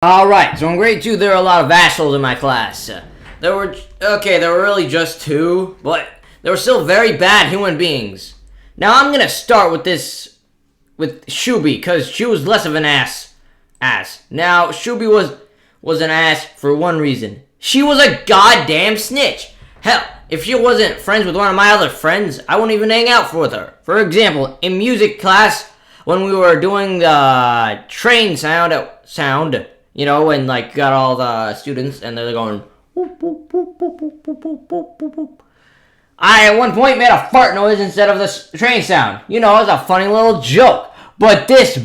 Alright, so in grade 2 there were a lot of assholes in my class. There were really just two, but they were still very bad human beings. Now I'm gonna start with Shuby, because she was less of an ass. Now, Shuby was an ass for one reason. She was a goddamn snitch. Hell, if she wasn't friends with one of my other friends, I wouldn't even hang out with her. For example, in music class, when we were doing the train sound, you know, when like got all the students and they're going whoop, whoop, whoop, whoop, whoop, whoop, whoop, whoop, whoop. I at one point made a fart noise instead of the train sound. You know, it was a funny little joke. But this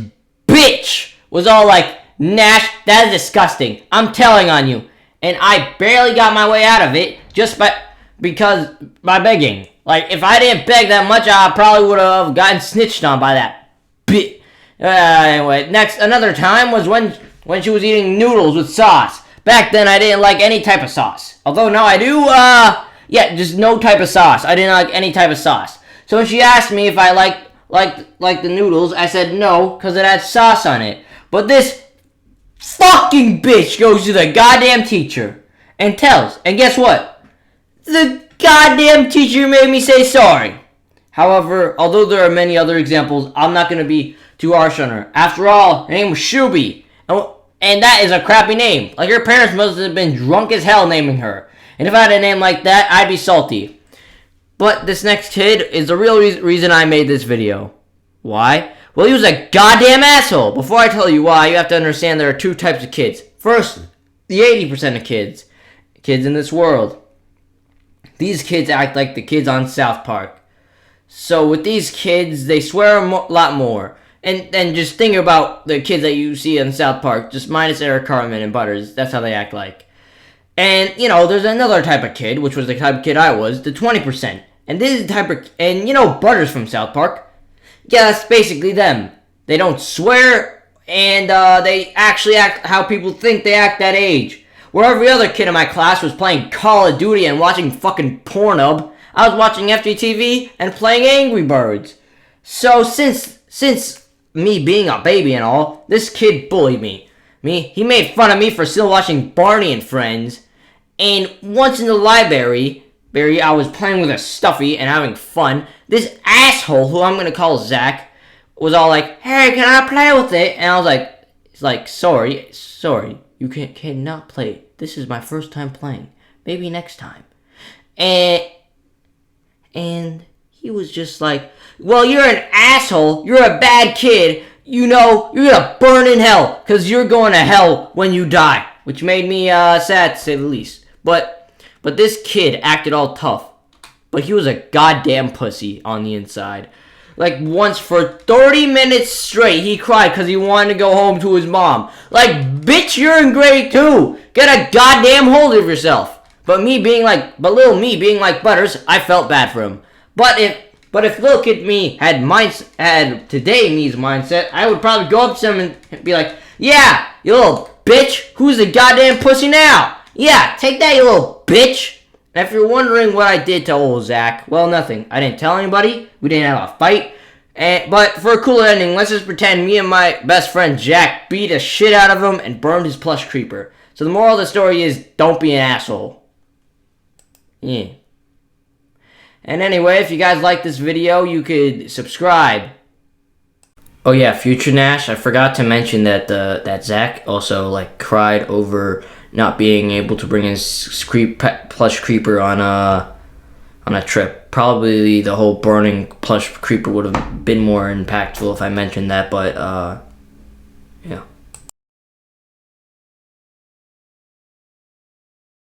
bitch was all like, Nash, that is disgusting. I'm telling on you. And I barely got my way out of it just by begging. Like, if I didn't beg that much, I probably would have gotten snitched on by that bitch. Anyway, another time was when she was eating noodles with sauce. Back then, I didn't like any type of sauce. Although now I do, just no type of sauce. I didn't like any type of sauce. So when she asked me if I liked the noodles, I said no, because it had sauce on it. But this fucking bitch goes to the goddamn teacher and guess what? The goddamn teacher made me say sorry. However, although there are many other examples, I'm not going to be too harsh on her. After all, her name was Shuby. And that is a crappy name. Like, her parents must have been drunk as hell naming her. And if I had a name like that, I'd be salty. But this next kid is the real reason I made this video. Why? Well, he was a goddamn asshole. Before I tell you why, you have to understand there are two types of kids. First, the 80% of kids in this world. These kids act like the kids on South Park. So with these kids, they swear a lot more. And then just think about the kids that you see in South Park, just minus Eric Cartman and Butters. That's how they act like. And, you know, there's another type of kid, which was the type of kid I was, the 20%. And this is the type of, and you know Butters from South Park? Yeah, that's basically them. They don't swear, and they actually act how people think they act that age. Where every other kid in my class was playing Call of Duty and watching fucking Pornhub, I was watching FGTV and playing Angry Birds. So since me being a baby and all, this kid bullied me. He made fun of me for still watching Barney and Friends. And once in the library, I was playing with a stuffy and having fun. This asshole, who I'm going to call Zach, was all like, hey, can I play with it? And I was like, sorry, you cannot play it. This is my first time playing. Maybe next time. And he was just like, well, you're an asshole. You're a bad kid. You know, you're going to burn in hell because you're going to hell when you die. Which made me sad, to say the least. But this kid acted all tough. But he was a goddamn pussy on the inside. Like, once for 30 minutes straight, he cried because he wanted to go home to his mom. Like, bitch, you're in grade 2. Get a goddamn hold of yourself. But little me being like Butters, I felt bad for him. But if little kid me had today me's mindset, I would probably go up to him and be like, yeah, you little bitch, who's the goddamn pussy now? Yeah, take that, you little bitch. And if you're wondering what I did to old Zach, well, nothing. I didn't tell anybody. We didn't have a fight. But for a cooler ending, let's just pretend me and my best friend Jack beat the shit out of him and burned his plush creeper. So the moral of the story is, don't be an asshole. Yeah. And anyway, if you guys like this video, you could subscribe. Oh yeah, Future Nash, I forgot to mention that Zach also cried over not being able to bring his plush creeper on a trip. Probably the whole burning plush creeper would have been more impactful if I mentioned that, but yeah.